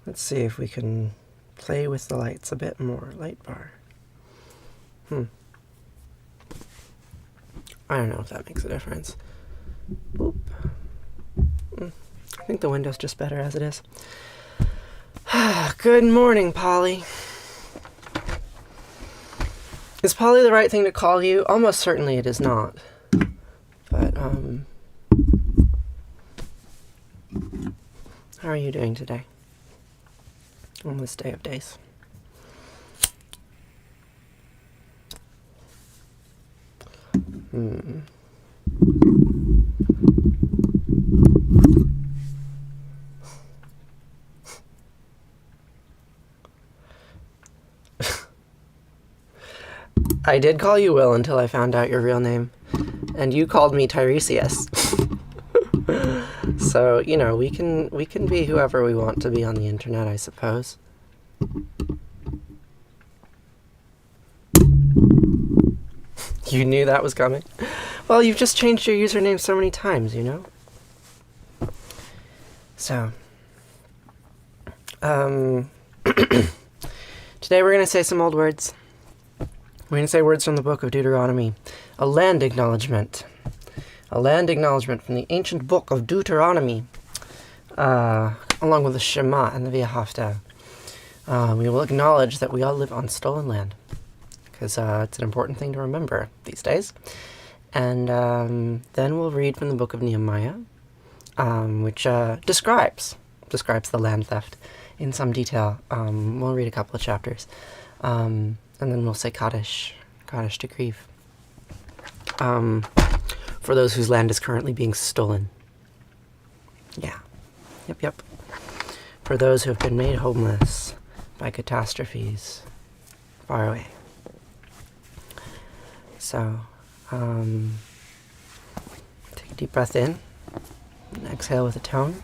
Let's see if we can play with the lights a bit more. Light bar. I don't know if that makes a difference. Boop. I think the window's just better as it is. Good morning, Polly. Is Polly the right thing to call you? Almost certainly it is not. But, how are you doing today? On this day of days. I did call you Will until I found out your real name. And you called me Tiresias. So, you know, we can be whoever we want to be on the internet, I suppose. You knew that was coming? Well, you've just changed your username so many times, you know? So, today we're going to say some old words. We're going to say words from the book of Deuteronomy. A land acknowledgement. A land acknowledgement from the ancient book of Deuteronomy, along with the Shema and the Vahafta. We will acknowledge that we all live on stolen land, because it's an important thing to remember these days. And then we'll read from the book of Nehemiah, which describes the land theft in some detail. We'll read a couple of chapters. And then we'll say Kaddish to grieve. For those whose land is currently being stolen. Yeah. Yep. For those who have been made homeless by catastrophes far away. So, take a deep breath in, and exhale with a tone.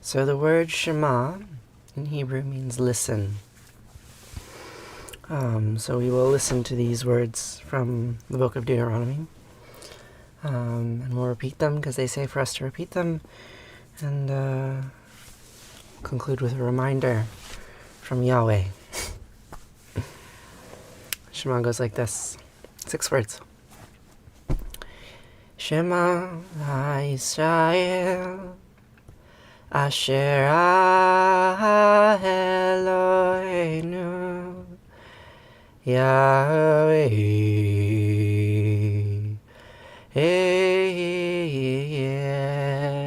So the word Shema in Hebrew means listen. So we will listen to these words from the book of Deuteronomy. And we'll repeat them because they say for us to repeat them. And conclude with a reminder from Yahweh. Shema goes like this. 6 words. Shema Yisrael Asher Eloheinu Yahweh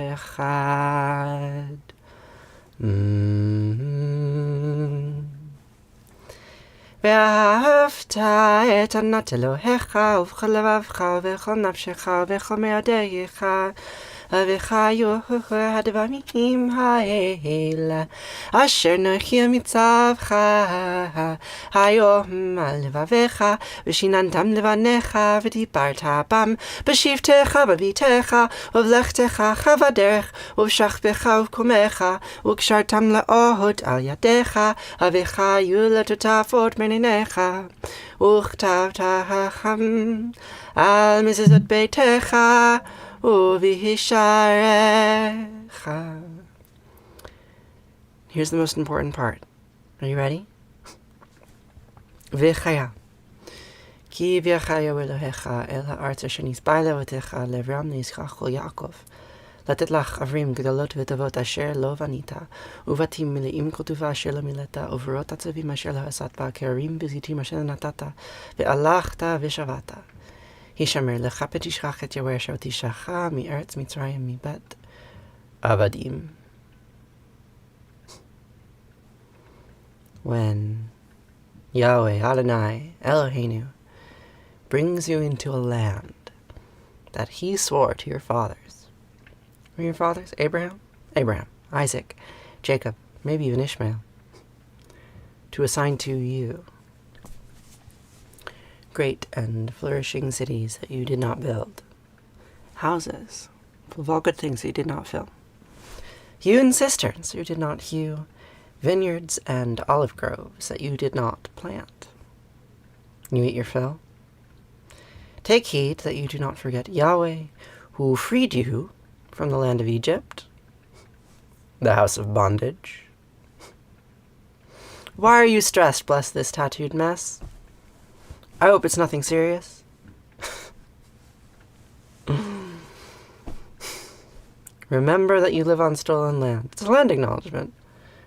Echad. ואהבת את ענת אלוהיך ובכל לבבך ובכל נפשך ובכל מאודך וחיו הדברים האלה אשר נוחי מצווך היום על לבביך ושיננתם לבניך ודיברת בם בשבתך בביתך ובלכתך בדרך ובשכבך ובקומך וקשרתם לעוד על ידיך וחיו לטוטפות מעיניך וכתבתהם על מזוזות ביתך Here's the most important part. Are you ready? V'chaya. Ki v'chaya Elohecha el ha'arz asher nisbai levotecha le'avram ne'yitzchak Yaakov לתת לך עברים גדולות וטובות אשר לא בנית, ובתים מלאים כתובה אשר לא מילאת, וברות עצבים אשר לא עשת, ועקרים וזיתים אשר נתת, והלכת ושבת. הישמר לך ותשכח את יהוה אשר הוציאך מארץ מצרים מבית עבדים. When Yahweh Adonai Eloheinu brings you into a land that he swore to your fathers. Who are your fathers? Abraham, Isaac, Jacob, maybe even Ishmael. To assign to you great and flourishing cities that you did not build. Houses full of all good things that you did not fill. Hewn cisterns you did not hew. Vineyards and olive groves that you did not plant. You eat your fill. Take heed that you do not forget Yahweh, who freed you from the land of Egypt, the house of bondage. Why are you stressed, bless this tattooed mess? I hope it's nothing serious. Remember that you live on stolen land. It's a land acknowledgement.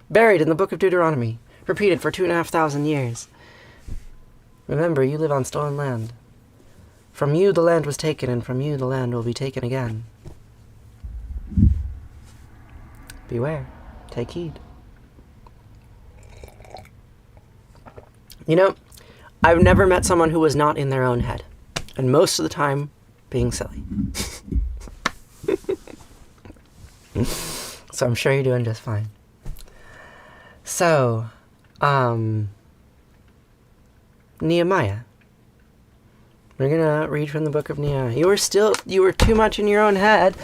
Buried in the book of Deuteronomy, repeated for 2,500 years. Remember, you live on stolen land. From you the land was taken, and from you the land will be taken again. Beware. Take heed. You know, I've never met someone who was not in their own head, and most of the time being silly. So I'm sure you're doing just fine. So, Nehemiah. We're gonna read from the book of Nehemiah. You were too much in your own head.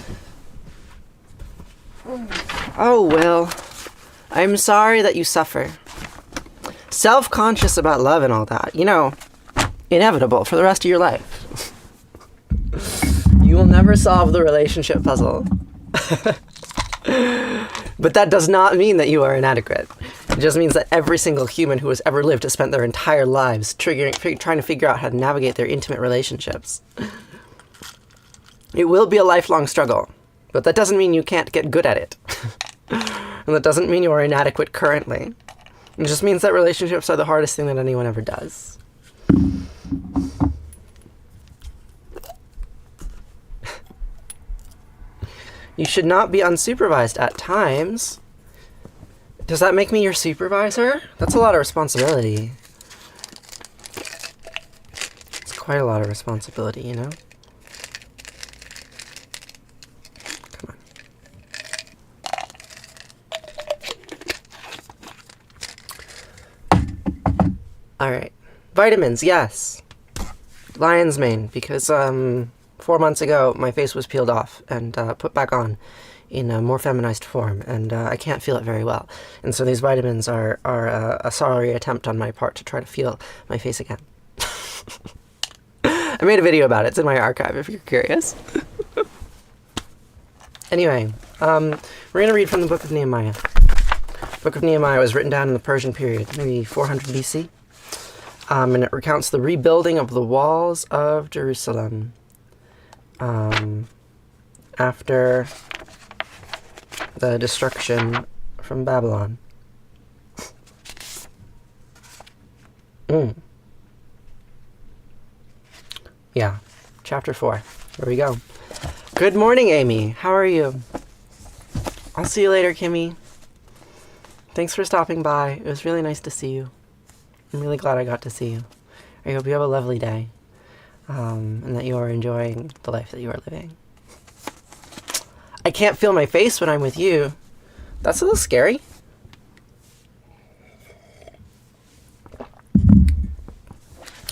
Oh, well, I'm sorry that you suffer. Self-conscious about love and all that, inevitable for the rest of your life. You will never solve the relationship puzzle. But that does not mean that you are inadequate. It just means that every single human who has ever lived has spent their entire lives trying to figure out how to navigate their intimate relationships. It will be a lifelong struggle, but that doesn't mean you can't get good at it. And that doesn't mean you are inadequate currently. It just means that relationships are the hardest thing that anyone ever does. You should not be unsupervised at times. Does that make me your supervisor? That's a lot of responsibility. It's quite a lot of responsibility, you know? Come on. Alright. Vitamins, yes. Lion's mane, because 4 months ago my face was peeled off and put back on in a more feminized form, and I can't feel it very well. And so these vitamins are a sorry attempt on my part to try to feel my face again. I made a video about it. It's in my archive if you're curious. Anyway, we're going to read from the book of Nehemiah. The book of Nehemiah was written down in the Persian period, maybe 400 BC. And it recounts the rebuilding of the walls of Jerusalem after the destruction from Babylon. Yeah, chapter 4. Here we go. Good morning, Amy. How are you? I'll see you later, Kimmy. Thanks for stopping by. It was really nice to see you. I'm really glad I got to see you. I hope you have a lovely day, and that you are enjoying the life that you are living. I can't feel my face when I'm with you. That's a little scary.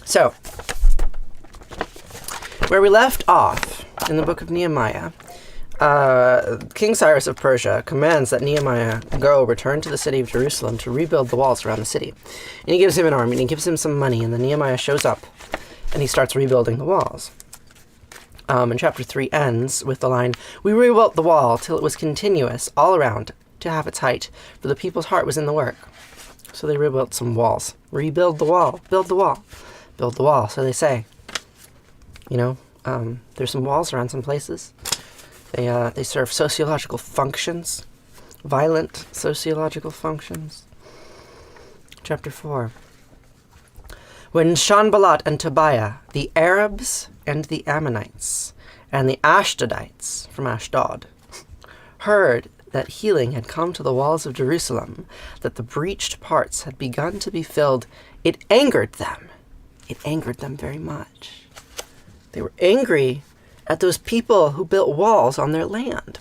So, where we left off in the book of Nehemiah, King Cyrus of Persia commands that Nehemiah return to the city of Jerusalem to rebuild the walls around the city. And he gives him an army, and he gives him some money, and then Nehemiah shows up, and he starts rebuilding the walls. And chapter 3 ends with the line, "We rebuilt the wall till it was continuous all around to half its height, for the people's heart was in the work." So they rebuilt some walls. Rebuild the wall. Build the wall. Build the wall, so they say. There's some walls around some places. They serve sociological functions, violent sociological functions. Chapter 4. When Sanballat and Tobiah, the Arabs and the Ammonites, and the Ashdodites from Ashdod, heard that healing had come to the walls of Jerusalem, that the breached parts had begun to be filled, it angered them. It angered them very much. They were angry at those people who built walls on their land.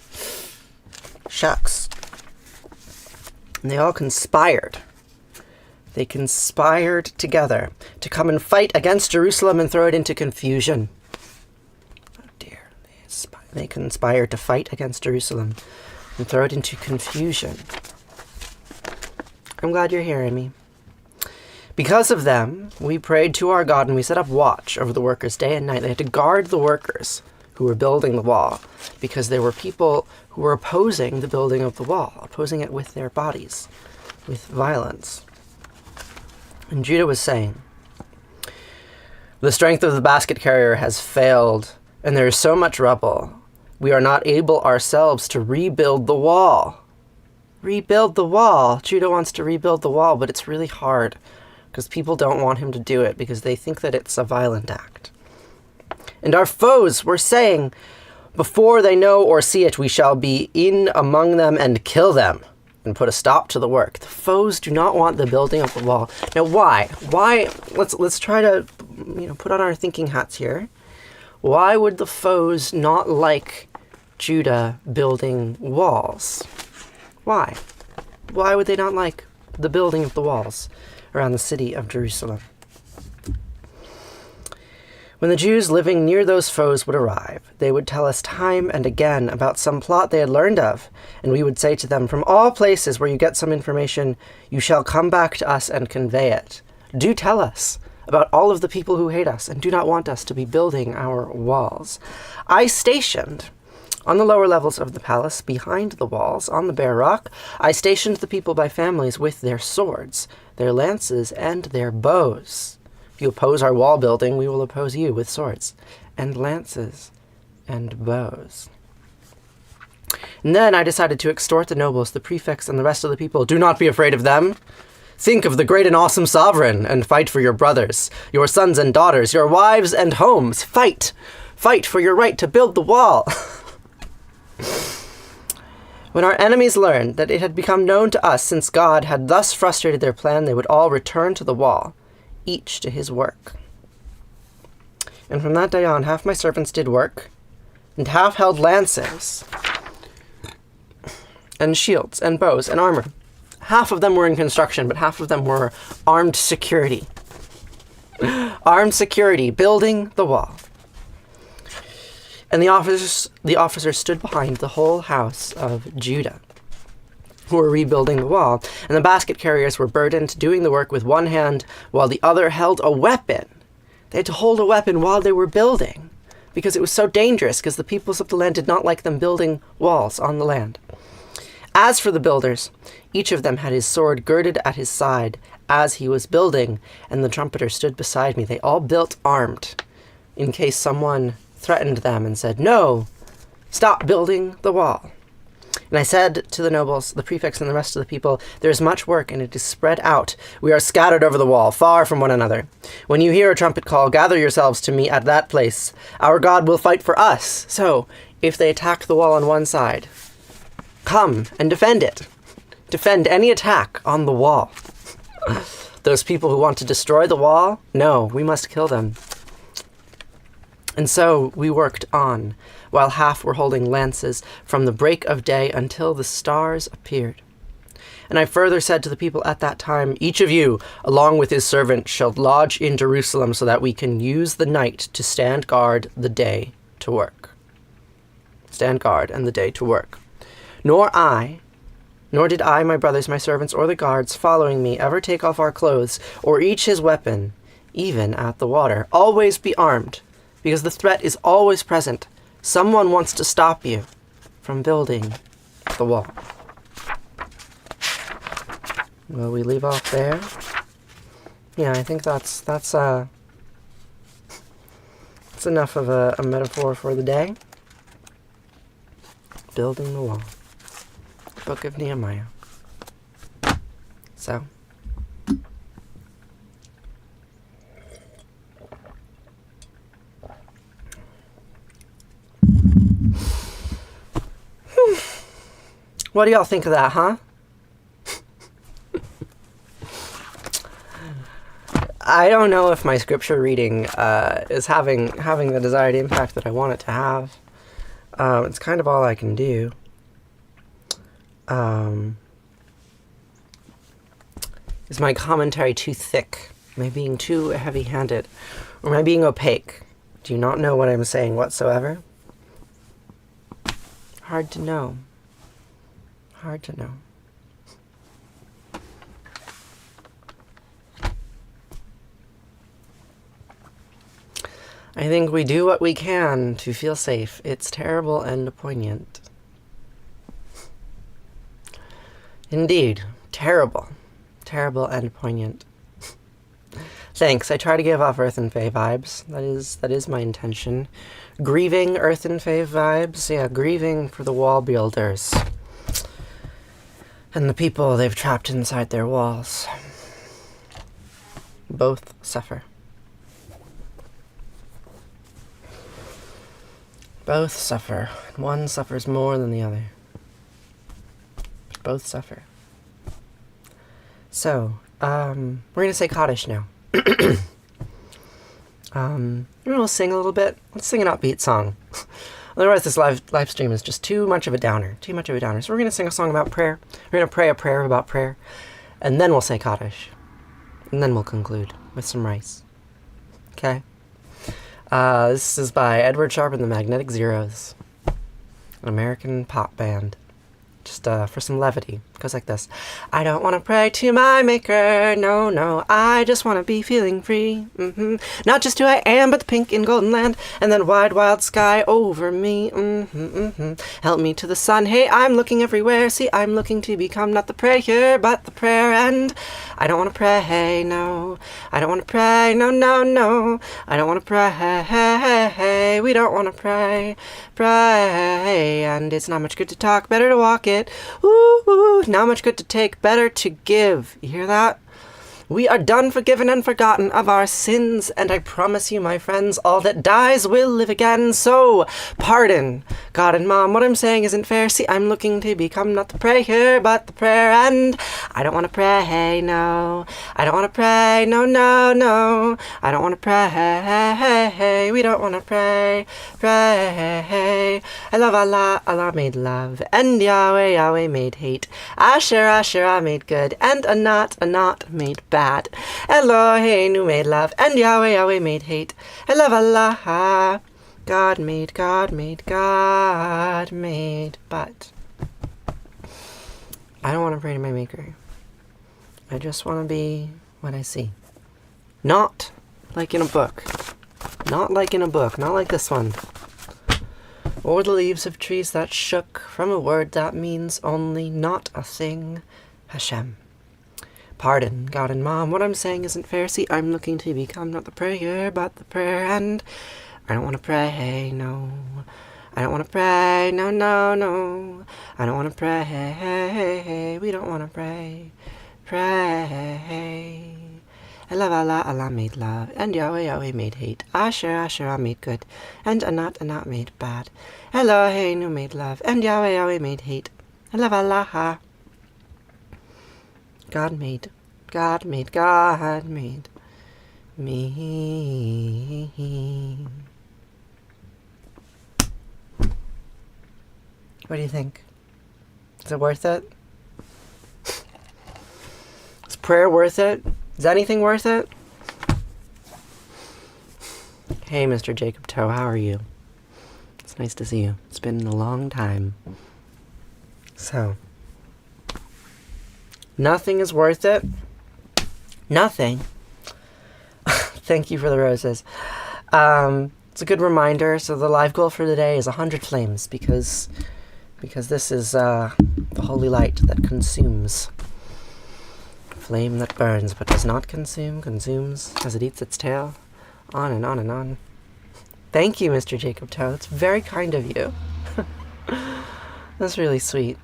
Shucks. And they all conspired. They conspired together to come and fight against Jerusalem and throw it into confusion. Oh dear. They conspired to fight against Jerusalem and throw it into confusion. I'm glad you're hearing me. Because of them, we prayed to our God and we set up watch over the workers day and night. They had to guard the workers who were building the wall because there were people who were opposing the building of the wall, opposing it with their bodies, with violence. And Judah was saying, the strength of the basket carrier has failed, and there is so much rubble. We are not able ourselves to rebuild the wall. Rebuild the wall. Judah wants to rebuild the wall, but it's really hard because people don't want him to do it because they think that it's a violent act. And our foes were saying, before they know or see it, we shall be in among them and kill them and put a stop to the work. The foes do not want the building of the wall. Now, why? Why? Let's try to, put on our thinking hats here. Why would the foes not like Judah building walls? Why? Why would they not like the building of the walls around the city of Jerusalem? When the Jews living near those foes would arrive, they would tell us time and again about some plot they had learned of, and we would say to them, from all places where you get some information, you shall come back to us and convey it. Do tell us about all of the people who hate us and do not want us to be building our walls. I stationed on the lower levels of the palace, behind the walls, on the bare rock, I stationed the people by families with their swords, their lances, and their bows. If you oppose our wall building, we will oppose you with swords and lances and bows. And then I decided to extort the nobles, the prefects, and the rest of the people. Do not be afraid of them. Think of the great and awesome sovereign and fight for your brothers, your sons and daughters, your wives and homes. Fight! Fight for your right to build the wall. When our enemies learned that it had become known to us, since God had thus frustrated their plan, they would all return to the wall, each to his work. And from that day on, half my servants did work, and half held lances, and shields, and bows, and armor. Half of them were in construction, but half of them were armed security. Armed security, building the wall. And the officers stood behind the whole house of Judah, who were rebuilding the wall, and the basket carriers were burdened doing the work with one hand while the other held a weapon. They had to hold a weapon while they were building because it was so dangerous, because the peoples of the land did not like them building walls on the land. As for the builders, each of them had his sword girded at his side as he was building, and the trumpeter stood beside me. They all built armed in case someone threatened them and said, "No, stop building the wall." And I said to the nobles, the prefects, and the rest of the people, there is much work, and it is spread out. We are scattered over the wall, far from one another. When you hear a trumpet call, gather yourselves to me at that place. Our God will fight for us. So, if they attack the wall on one side, come and defend it. Defend any attack on the wall. Those people who want to destroy the wall, no, we must kill them. And so we worked on, while half were holding lances, from the break of day until the stars appeared. And I further said to the people at that time, each of you, along with his servant, shall lodge in Jerusalem so that we can use the night to stand guard the day to work. Stand guard and the day to work. Nor did I, my brothers, my servants, or the guards following me ever take off our clothes, or each his weapon, even at the water. Always be armed, because the threat is always present. Someone wants to stop you from building the wall. Will we leave off there? Yeah, I think that's enough of a metaphor for the day. building the wall. The book of Nehemiah. So, what do y'all think of that, huh? I don't know if my scripture reading is having the desired impact that I want it to have. It's kind of all I can do. Is my commentary too thick? Am I being too heavy-handed? Or am I being opaque? Do you not know what I'm saying whatsoever? Hard to know. Hard to know. I think we do what we can to feel safe. It's terrible and poignant. Indeed, terrible. Terrible and poignant. Thanks. I try to give off Earth and Fae vibes. That is my intention. Grieving Earth and Fae vibes. Yeah, grieving for the wall builders. And the people they've trapped inside their walls. Both suffer. Both suffer. One suffers more than the other. Both suffer. So, we're going to say Kaddish now. We'll sing a little bit. Let's sing an upbeat song. Otherwise, this live stream is just too much of a downer. Too much of a downer. So we're going to sing a song about prayer. We're going to pray a prayer about prayer. And then we'll say Kaddish. And then we'll conclude with some rice. Okay? This is by Edward Sharpe and the Magnetic Zeros. An American pop band. Just for some levity. It goes like this. I don't want to pray to my maker, no, no. I just want to be feeling free. Not just who I am, but the pink and golden land. And then wide, wild sky over me. Help me to the sun. Hey, I'm looking everywhere. See, I'm looking to become not the prayer, but the prayer. And I don't want to pray, no. I don't want to pray, no, no, no. I don't want to pray. We don't want to pray. Pray. And it's not much good to talk, better to walk it. Ooh, not much good to take, better to give. You hear that? We are done, forgiven, and forgotten of our sins, and I promise you, my friends, all that dies will live again. So, pardon, God and Mom, what I'm saying isn't fair. See, I'm looking to become not the prayer, but the prayer, and I don't want to pray, no. I don't want to pray, no, no, no. I don't want to pray, we don't want to pray, pray. I love Allah, Allah made love, and Yahweh, Yahweh made hate. Asher, Asherah made good, and Anat made bad. Eloheinu made love, and Yahweh, Yahweh made hate. I love Allah. God made, God made, God made. But I don't want to pray to my Maker. I just want to be what I see. Not like in a book. Not like in a book. Not like this one. Or the leaves of trees that shook from a word that means only not a thing. Hashem. Pardon, God and Mom, what I'm saying isn't fair. See, I'm looking to become not the prayer, but the prayer, and I don't want to pray, no. I don't want to pray, no, no, no. I don't want to pray, we don't want to pray, pray. I love Allah, Allah made love, and Yahweh, Yahweh made hate. Asher, Asherah made good, and Anat made bad. Eloheinu made love, and Yahweh, Yahweh made hate. I love Allah. God made, God made, God made me. What do you think? Is it worth it? Is prayer worth it? Is anything worth it? Hey, Mr. Jacob Toe, how are you? It's nice to see you. It's been a long time. So, nothing is worth it. Nothing. Thank you for the roses. It's a good reminder. So the live goal for today is 100 flames because this is the holy light that consumes. Flame that burns but does not consume, consumes as it eats its tail. On and on and on. Thank you, Mr. Jacob Toe. That's very kind of you. That's really sweet.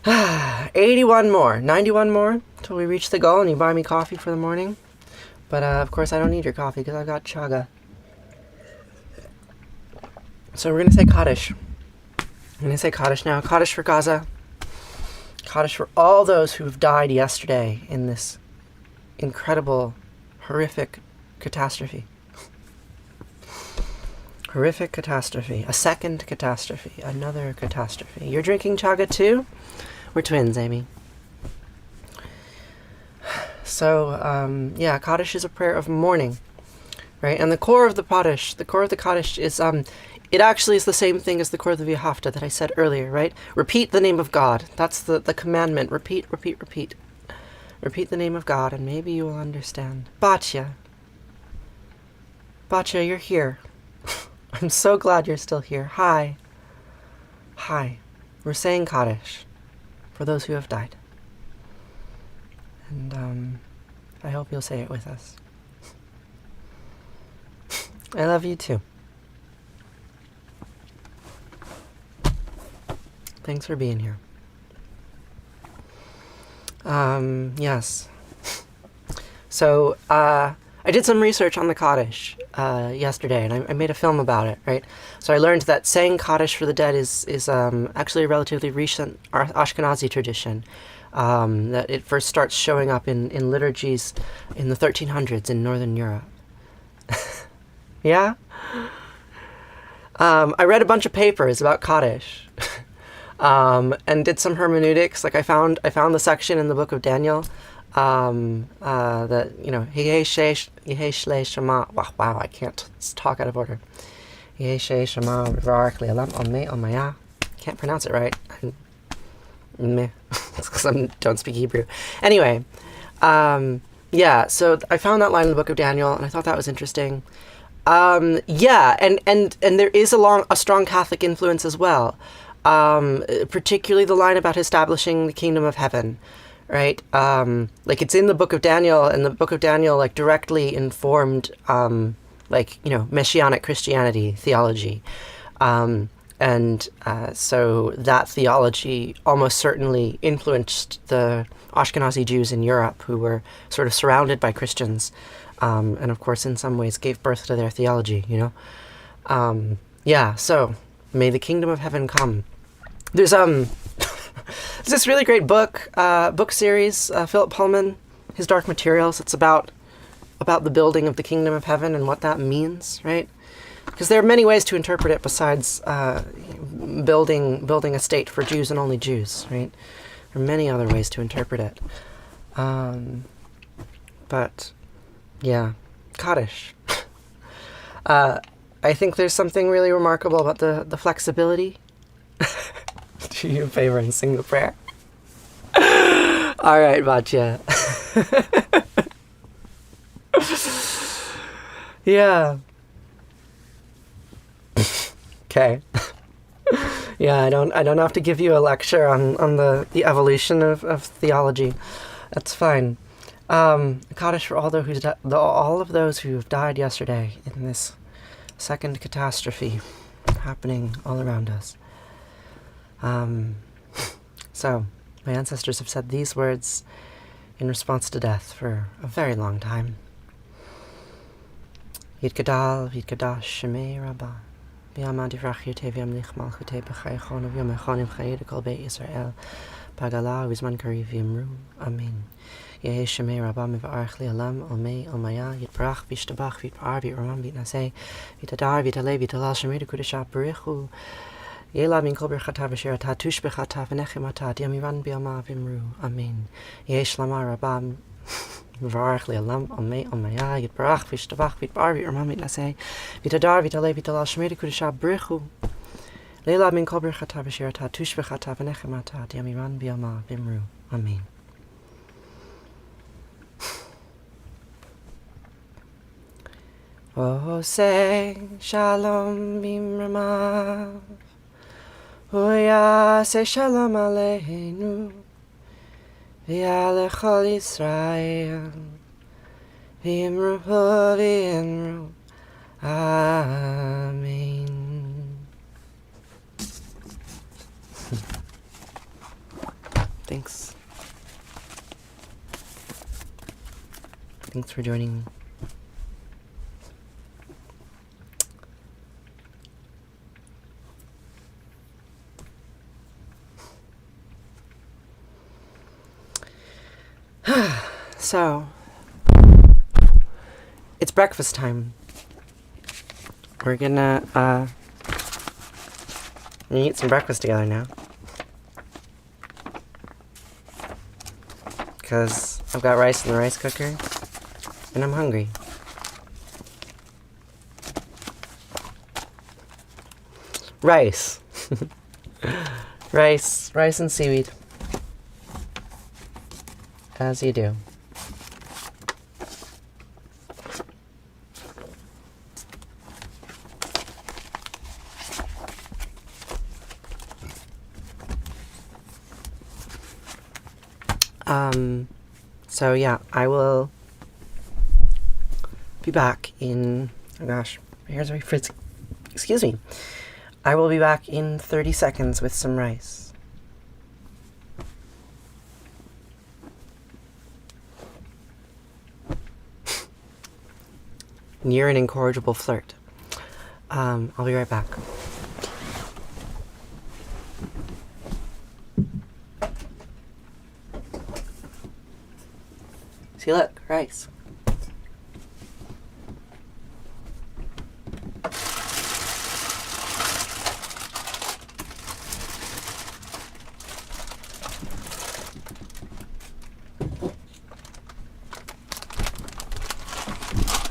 81 more, 91 more till we reach the goal and you buy me coffee for the morning. But of course I don't need your coffee because I've got chaga. So we're going to say Kaddish. I'm going to say Kaddish now. Kaddish for Gaza. Kaddish for all those who have died yesterday in this incredible, horrific catastrophe. Horrific catastrophe. A second catastrophe. Another catastrophe. You're drinking chaga too? We're twins, Amy. So, Kaddish is a prayer of mourning, right? And the core of the Kaddish is, it actually is the same thing as the core of the Vahafta that I said earlier, right? Repeat the name of God. That's the commandment. Repeat. Repeat the name of God, and maybe you will understand. Batya, you're here. I'm so glad you're still here. Hi. We're saying Kaddish for those who have died. And I hope you'll say it with us. I love you too. Thanks for being here. Yes. So, I did some research on the Kaddish yesterday, and I made a film about it, right? So I learned that saying Kaddish for the dead is actually a relatively recent Ashkenazi tradition. That it first starts showing up in liturgies in the 1300s in Northern Europe. Yeah? I read a bunch of papers about Kaddish. And did some hermeneutics. Like I found the section in the book of Daniel that, Yehe Shema. Wow, I can't talk out of order. Yehe Shema V'arach Le'olam Ameh Amaya. Can't pronounce it right. Because I don't speak Hebrew. Anyway, so I found that line in the book of Daniel, and I thought that was interesting. And there is a strong Catholic influence as well. Particularly the line about establishing the kingdom of heaven, right? Like it's in the book of Daniel, and the book of Daniel like directly informed Messianic Christianity theology. So that theology almost certainly influenced the Ashkenazi Jews in Europe who were sort of surrounded by Christians, and of course in some ways gave birth to their theology, So may the kingdom of heaven come. There's this really great book series, Philip Pullman, his Dark Materials. It's about the building of the kingdom of heaven and what that means, right? Because there are many ways to interpret it besides building a state for Jews and only Jews, right? There are many other ways to interpret it. But yeah, Kaddish. I think there's something really remarkable about the flexibility. Do you a favor and sing the prayer? All right, Batya. Yeah. Okay. Yeah, I don't have to give you a lecture on the evolution of theology. That's fine. Kaddish for all of those who have died yesterday in this second catastrophe happening all around us. So my ancestors have said these words in response to death for a very long time. Yitgadal, Yitgadash, Shema Rabbah. B'yamad yivrach yotei v'yamlich malchutei b'chayachon v'yom echonim chayid kol beit Yisrael. B'agala v'zman kariv v'yimru. Amen. Yehi Shema Rabbah miv'arach le'olam omei omaya yitbarach v'yishtabach v'yitpar v'yiromam v'yitnaseh v'yitadar v'yitalei v'yitalal Shema d'kudeshah b'richu. Yela min kol berchata v'shirata tush b'chata v'nechemata yamiran b'yama v'imru. Amen. Yehi Shlama Rabbah V'arach le'olam amei amaya yitbarach v'yishtabach v'yitbar v'yiromam v'yitnaseh v'yitadar v'yitalei v'yitalal Shema d'kudeshah b'richu. Leila min kol berchata v'shirata tush b'chata v'nechemata yamiran b'yama v'imru. Amen. Oh, say shalom b'imramav. Say shalom aleinu. V'yalech chol Yisrael. V'imru v'imru. Amen. Thanks. Thanks for joining me. So, it's breakfast time. We're gonna eat some breakfast together now. Because I've got rice in the rice cooker, and I'm hungry. Rice. Rice and seaweed. As you do. So yeah, I will be back in, oh gosh, here's my fritz. Excuse me. I will be back in 30 seconds with some rice. Near an incorrigible flirt. I'll be right back. See, look, rice.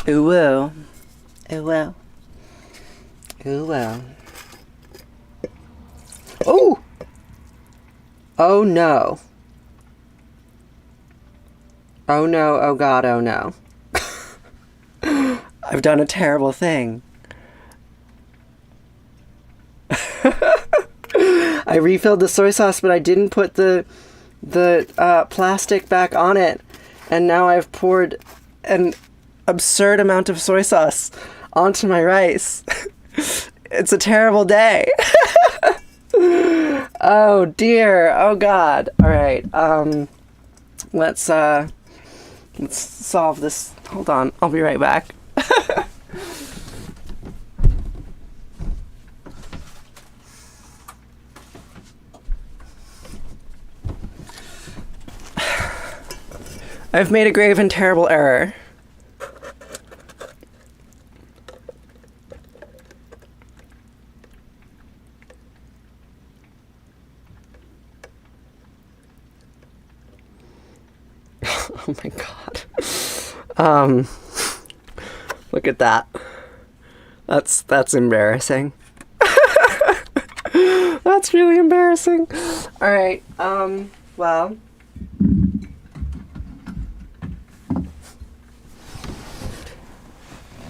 Ooh, well. Ooh, well. Ooh, well. Oh! Oh, no. Oh, no. Oh, God. Oh, no. I've done a terrible thing. I refilled the soy sauce, but I didn't put the plastic back on it. And now I've poured an absurd amount of soy sauce onto my rice. It's a terrible day. Oh dear. Oh God. All right. Let's solve this. Hold on. I'll be right back. I've made a grave and terrible error. Oh my God. Look at that. That's embarrassing. That's really embarrassing. All right. Well.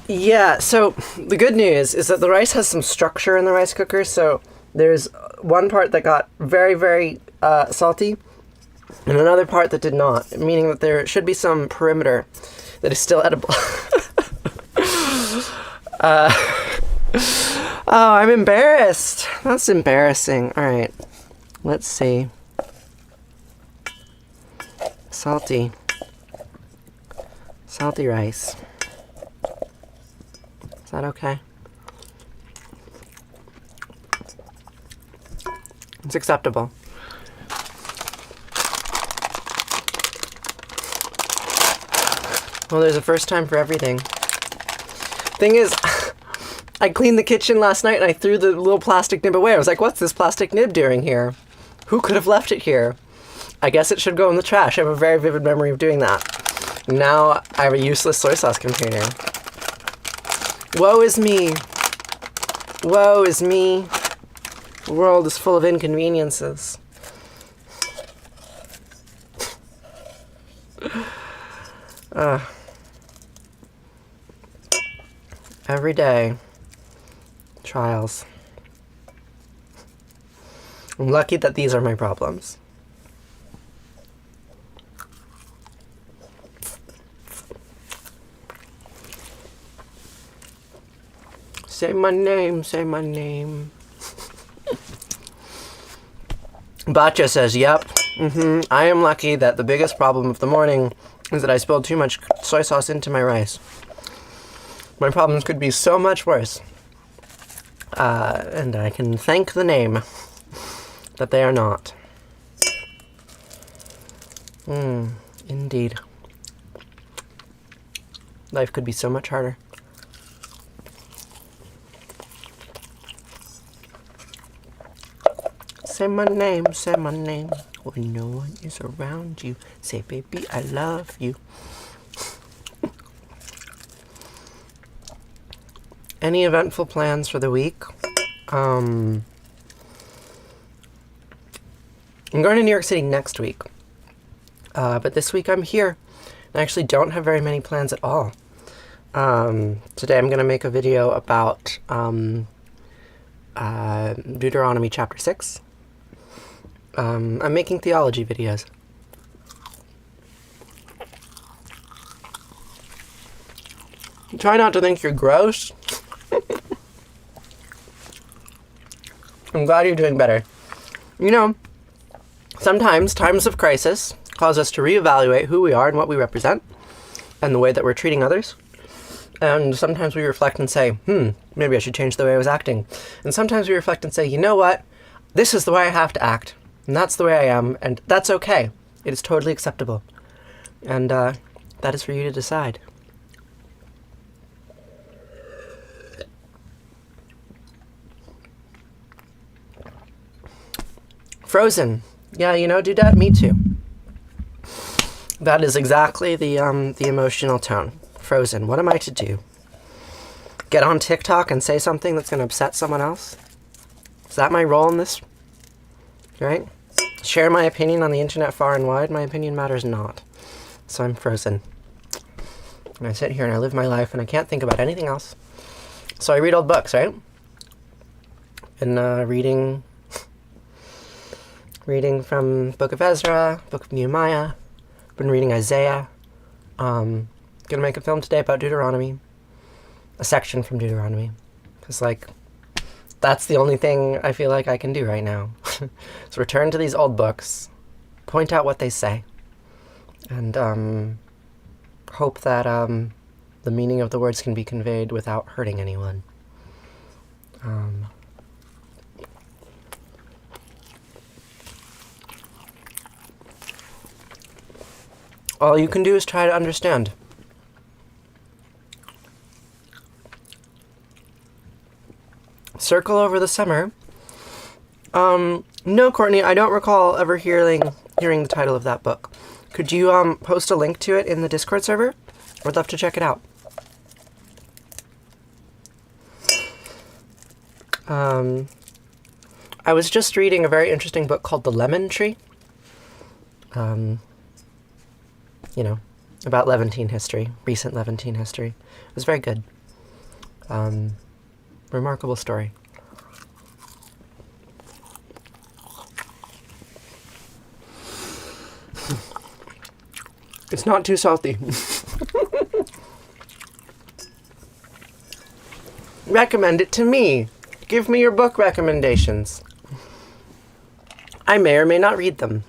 Yeah, so the good news is that the rice has some structure in the rice cooker, so there's one part that got very, very salty, and another part that did not, meaning that there should be some perimeter that is still edible. Oh, I'm embarrassed. That's embarrassing. All right, let's see. Salty rice. Is that okay? It's acceptable. Well, there's a first time for everything. Thing is, I cleaned the kitchen last night and I threw the little plastic nib away. I was like, what's this plastic nib doing here? Who could have left it here? I guess it should go in the trash. I have a very vivid memory of doing that. Now I have a useless soy sauce container. Woe is me. Woe is me. The world is full of inconveniences. Every day. Trials. I'm lucky that these are my problems. Say my name, say my name. Batcha says, yep. I am lucky that the biggest problem of the morning is that I spilled too much soy sauce into my rice. My problems could be so much worse. And I can thank the name that they are not. Indeed. Life could be so much harder. Say my name, when no one is around you. Say, baby, I love you. Any eventful plans for the week? I'm going to New York City next week. But this week I'm here. I actually don't have very many plans at all. Today I'm going to make a video about Deuteronomy chapter 6. I'm making theology videos. Try not to think you're gross. I'm glad you're doing better. You know, sometimes times of crisis cause us to reevaluate who we are and what we represent and the way that we're treating others. And sometimes we reflect and say, maybe I should change the way I was acting. And sometimes we reflect and say, you know what? This is the way I have to act. And that's the way I am. And that's okay. It is totally acceptable. And that is for you to decide. Frozen. Yeah, you know, dudette, me too. That is exactly the emotional tone. Frozen. What am I to do? Get on TikTok and say something that's going to upset someone else? Is that my role in this? Right? Share my opinion on the internet far and wide? My opinion matters not. So I'm frozen. And I sit here and I live my life and I can't think about anything else. So I read old books, right? And reading from Book of Ezra, Book of Nehemiah, been reading Isaiah. Gonna make a film today about Deuteronomy, a section from Deuteronomy, because that's the only thing I feel like I can do right now. So return to these old books, point out what they say, and hope that the meaning of the words can be conveyed without hurting anyone. All you can do is try to understand. Circle over the summer. No, Courtney, I don't recall ever hearing the title of that book. Could you post a link to it in the Discord server? I'd love to check it out. I was just reading a very interesting book called The Lemon Tree. You know, about Levantine history, recent Levantine history. It was very good. Remarkable story. It's not too salty. Recommend it to me. Give me your book recommendations. I may or may not read them.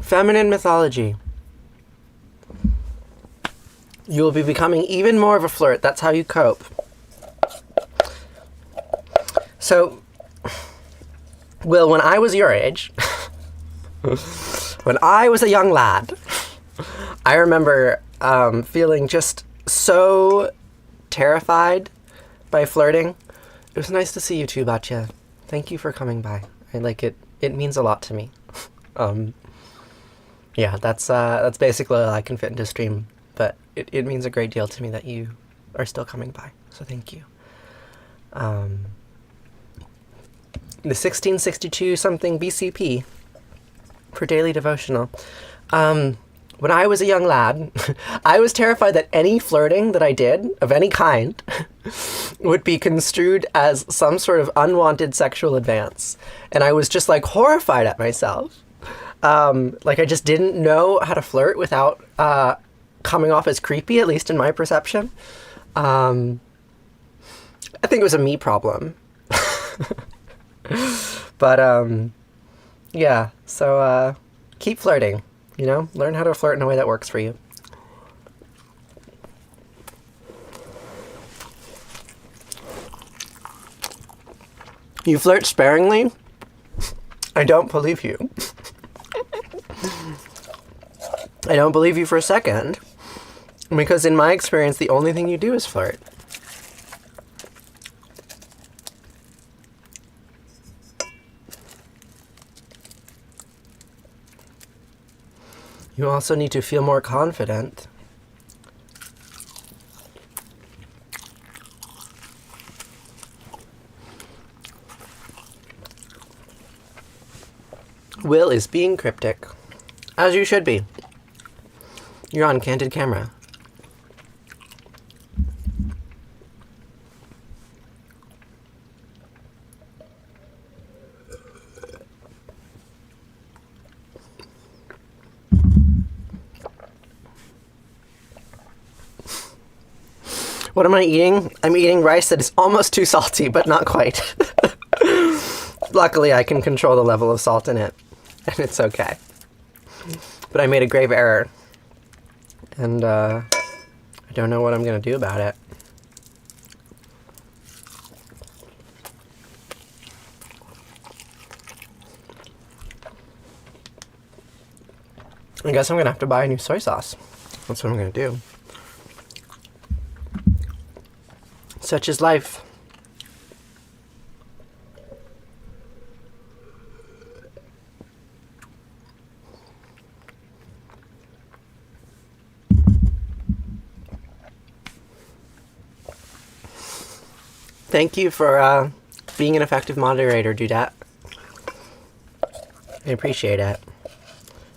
Feminine mythology. You will be becoming even more of a flirt. That's how you cope. So, Will, when I was your age, when I was a young lad, I remember feeling just so terrified by flirting. It was nice to see you too, Batya. Thank you for coming by. I like it. It means a lot to me. Yeah, that's basically all I can fit into a stream, but it means a great deal to me that you are still coming by, so thank you. The 1662 something BCP for daily devotional. When I was a young lad, I was terrified that any flirting that I did, of any kind, would be construed as some sort of unwanted sexual advance. And I was just horrified at myself. I just didn't know how to flirt without coming off as creepy, at least in my perception. I think it was a me problem. But, yeah, so, keep flirting, you know? Learn how to flirt in a way that works for you. You flirt sparingly? I don't believe you. I don't believe you for a second. Because in my experience, the only thing you do is flirt. You also need to feel more confident. Will is being cryptic. As you should be. You're on candid camera. What am I eating? I'm eating rice that is almost too salty, but not quite. Luckily, I can control the level of salt in it, and it's okay. But I made a grave error, and I don't know what I'm going to do about it. I guess I'm going to have to buy a new soy sauce. That's what I'm going to do. Such is life. Thank you for being an effective moderator, Dudette. I appreciate it.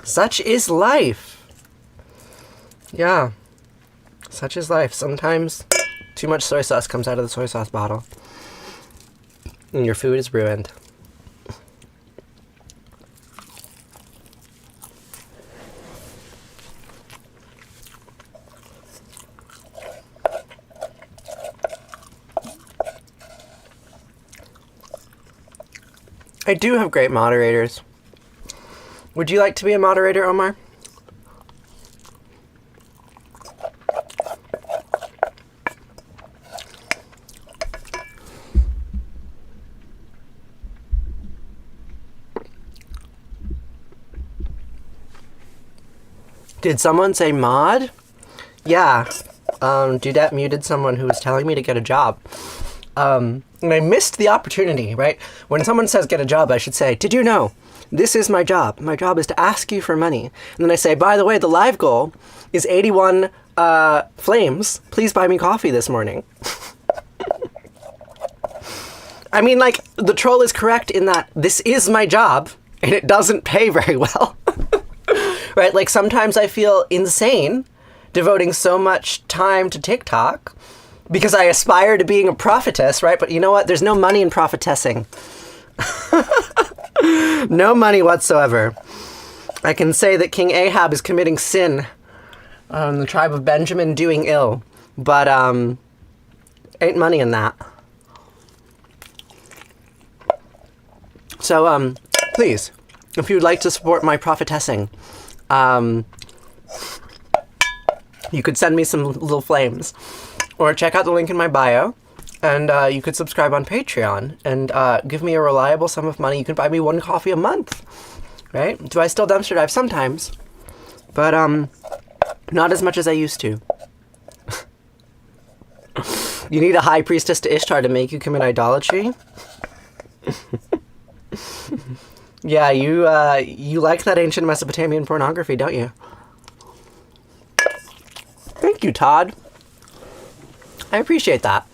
Such is life. Yeah. Such is life. Sometimes too much soy sauce comes out of the soy sauce bottle, and your food is ruined. I do have great moderators. Would you like to be a moderator, Omar? Did someone say mod? Yeah. Dudette muted someone who was telling me to get a job. And I missed the opportunity, right? When someone says get a job, I should say, did you know? This is my job. My job is to ask you for money. And then I say, by the way, the live goal is 81 flames. Please buy me coffee this morning. I mean, like, the troll is correct in that this is my job, and it doesn't pay very well. Right? Like, sometimes I feel insane devoting so much time to TikTok because I aspire to being a prophetess, right? But you know what? There's no money in prophetessing. No money whatsoever. I can say that King Ahab is committing sin, the tribe of Benjamin doing ill, but ain't money in that. So, please, if you'd like to support my prophetessing, you could send me some little flames, or check out the link in my bio, and you could subscribe on Patreon, and give me a reliable sum of money. You can buy me one coffee a month, right? Do I still dumpster dive? Sometimes, but not as much as I used to. You need a high priestess to Ishtar to make you commit idolatry? Yeah, you like that ancient Mesopotamian pornography, don't you? Thank you, Todd. I appreciate that.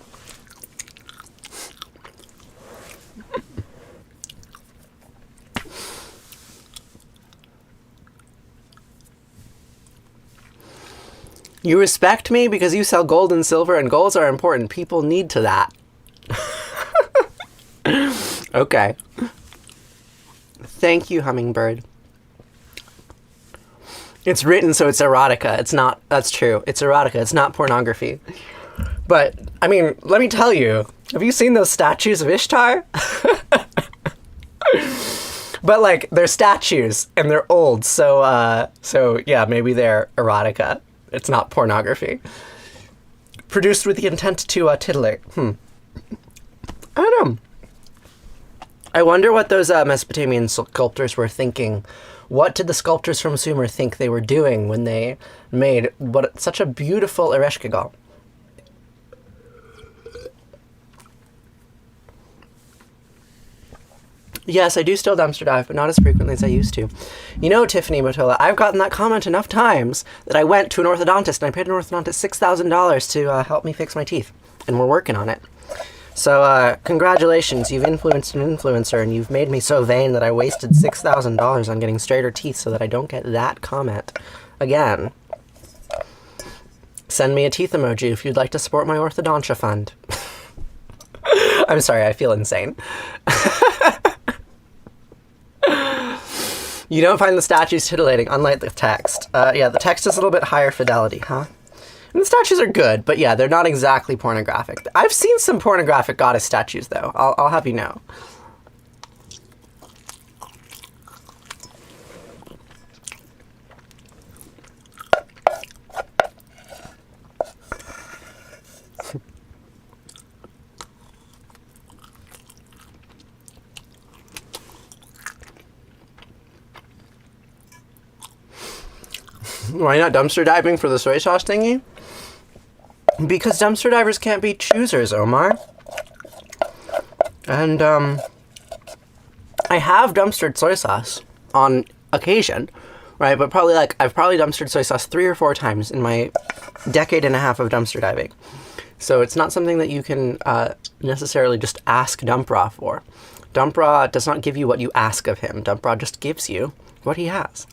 You respect me because you sell gold and silver, and goals are important. People need to that. Okay. Thank you, Hummingbird. It's written, so it's erotica. It's not, that's true. It's erotica. It's not pornography. But, I mean, let me tell you, Have you seen those statues of Ishtar? But, like, they're statues, and they're old, so yeah, maybe they're erotica. It's not pornography. Produced with the intent to titillate. I don't know. I wonder what those Mesopotamian sculptors were thinking. What did the sculptors from Sumer think they were doing when they made such a beautiful Ereshkigal? Yes, I do still dumpster dive, but not as frequently as I used to. You know, Tiffany Motola, I've gotten that comment enough times that I went to an orthodontist and I paid an orthodontist $6,000 to help me fix my teeth. And we're working on it. So, congratulations, you've influenced an influencer and you've made me so vain that I wasted $6,000 on getting straighter teeth so that I don't get that comment again. Send me a teeth emoji if you'd like to support my orthodontia fund. I'm sorry, I feel insane. You don't find the statues titillating, unlike the text. Yeah, the text is a little bit higher fidelity, huh? And the statues are good, but yeah, they're not exactly pornographic. I've seen some pornographic goddess statues, though. I'll have you know. Why not dumpster diving for the soy sauce thingy? Because dumpster divers can't be choosers, Omar. And, I have dumpstered soy sauce on occasion, right? But I've probably dumpstered soy sauce 3 or 4 times in my decade and a half of dumpster diving. So it's not something that you can necessarily just ask Dumpraw for. Dumpraw does not give you what you ask of him. Dumpraw just gives you what he has.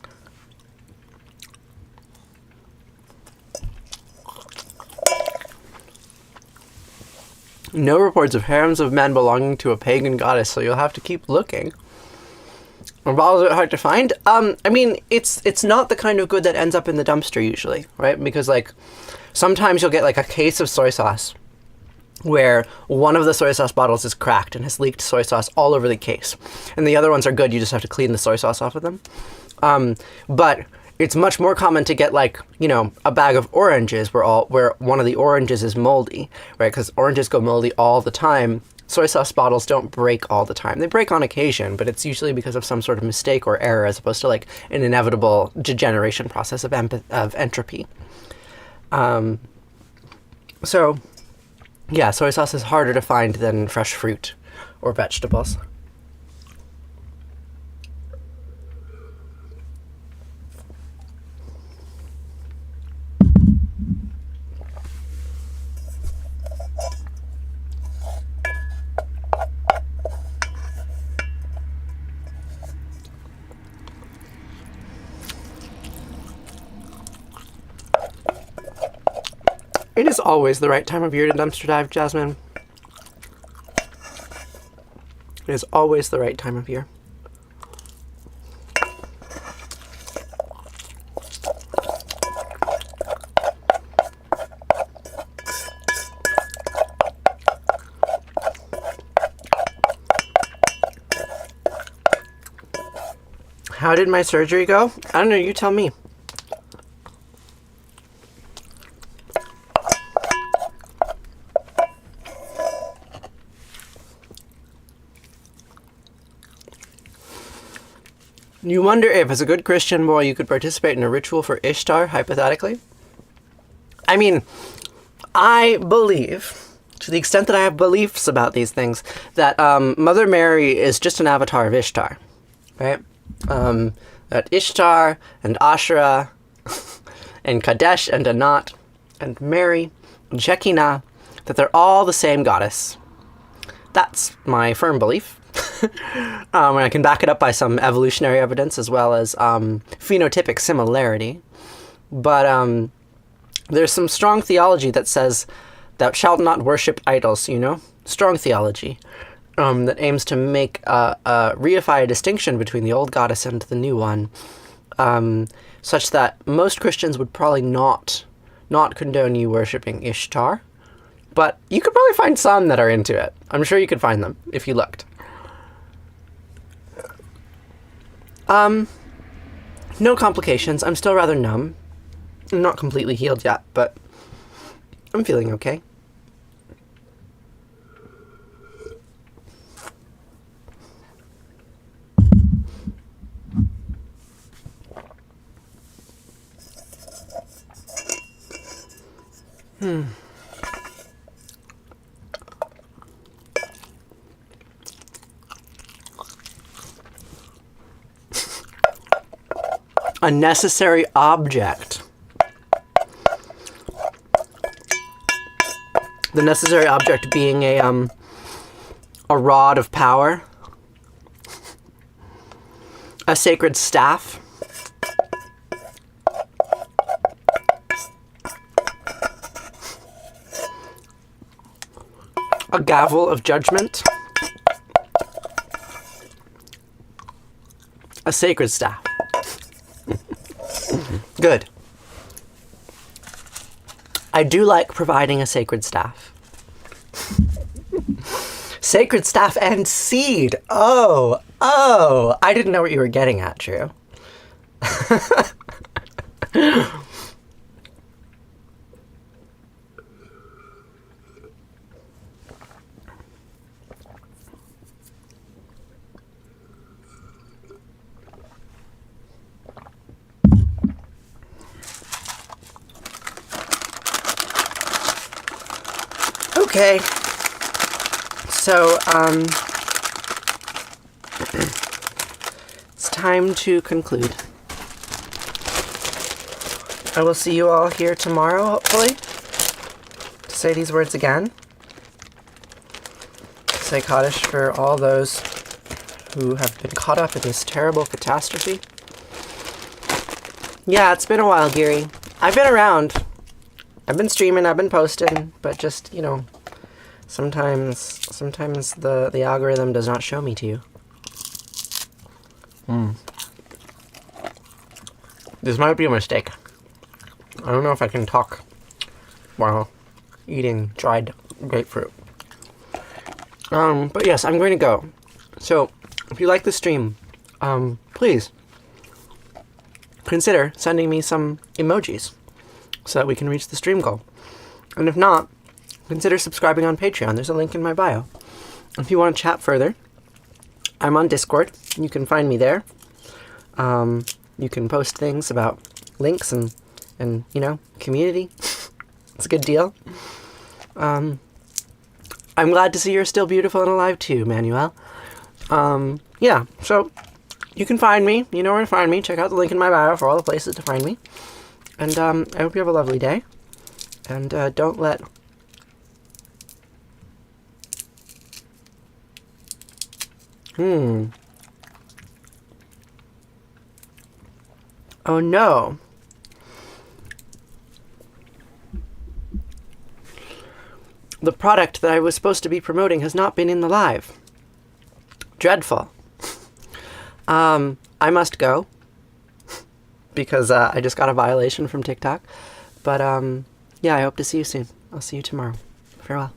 No reports of harems of men belonging to a pagan goddess, so you'll have to keep looking. Are bottles a bit hard to find? I mean, it's not the kind of good that ends up in the dumpster usually, right? Because, like, sometimes you'll get, like, a case of soy sauce where one of the soy sauce bottles is cracked and has leaked soy sauce all over the case. And the other ones are good, you just have to clean the soy sauce off of them. But it's much more common to get, like, you know, a bag of oranges where one of the oranges is moldy, right? Because oranges go moldy all the time. Soy sauce bottles don't break all the time. They break on occasion, but it's usually because of some sort of mistake or error as opposed to, like, an inevitable degeneration process of entropy. So, yeah, soy sauce is harder to find than fresh fruit or vegetables. It is always the right time of year to dumpster dive, Jasmine. It is always the right time of year. How did my surgery go? I don't know, you tell me. You wonder if, as a good Christian boy, you could participate in a ritual for Ishtar, hypothetically? I mean, I believe, to the extent that I have beliefs about these things, that Mother Mary is just an avatar of Ishtar, right? That Ishtar and Asherah and Kaddish and Anat and Mary and Shekinah, that they're all the same goddess. That's my firm belief. And I can back it up by some evolutionary evidence as well as phenotypic similarity. But there's some strong theology that says, thou shalt not worship idols, you know? Strong theology that aims to reify a distinction between the old goddess and the new one, such that most Christians would probably not condone you worshipping Ishtar, But you could probably find some that are into it. I'm sure you could find them if you looked. No complications. I'm still rather numb. I'm not completely healed yet, but I'm feeling okay. A necessary object. The necessary object being a rod of power, a sacred staff, a gavel of judgment, a sacred staff. Good. I do like providing a sacred staff. Sacred staff and seed. Oh, I didn't know what you were getting at, Drew. Okay, so, it's time to conclude. I will see you all here tomorrow, hopefully, to say these words again. Say Kaddish for all those who have been caught up in this terrible catastrophe. Yeah, it's been a while, Geary. I've been around. I've been streaming, I've been posting, but just, you know, sometimes the algorithm does not show me to you. This might be a mistake. I don't know if I can talk while eating dried grapefruit. But yes, I'm going to go. So, if you like the stream, please consider sending me some emojis so that we can reach the stream goal. And if not, consider subscribing on Patreon. There's a link in my bio. If you want to chat further, I'm on Discord. You can find me there. You can post things about links and you know, community. It's a good deal. I'm glad to see you're still beautiful and alive too, Manuel. Yeah, so you can find me. You know where to find me. Check out the link in my bio for all the places to find me. And I hope you have a lovely day. And don't let... Oh no. The product that I was supposed to be promoting has not been in the live. Dreadful. I must go. Because I just got a violation from TikTok. But yeah, I hope to see you soon. I'll see you tomorrow. Farewell.